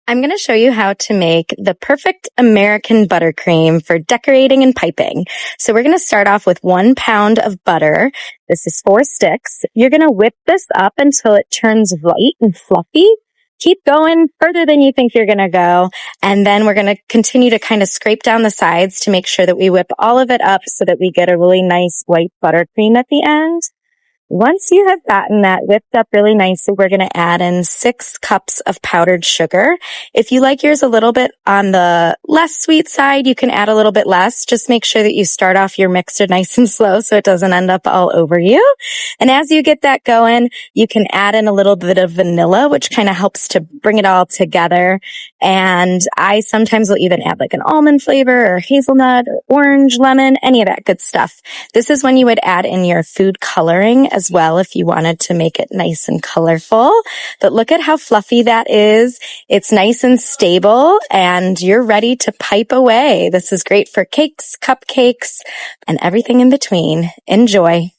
I'm going to show you how to make the perfect American buttercream for decorating and piping. So we're going to start off with 1 pound of butter. This is 4 sticks. You're going to whip this up until it turns light and fluffy. Keep going further than you think you're going to go. And then we're going to continue to kind of scrape down the sides to make sure that we whip all of it up so that we get a really nice white buttercream at the end. Once you have gotten that whipped up really nicely, we're going to add in 6 cups of powdered sugar. If you like yours a little bit on the less sweet side, you can add a little bit less. Just make sure that you start off your mixer nice and slow so it doesn't end up all over you. And as you get that going, you can add in a little bit of vanilla, which kind of helps to bring it all together. And I sometimes will even add like an almond flavor or hazelnut or orange, lemon, any of that good stuff. This is when you would add in your food coloring as well if you wanted to make it nice and colorful. But look at how fluffy that is. It's nice and stable and you're ready to pipe away. This is great for cakes, cupcakes, and everything in between. Enjoy.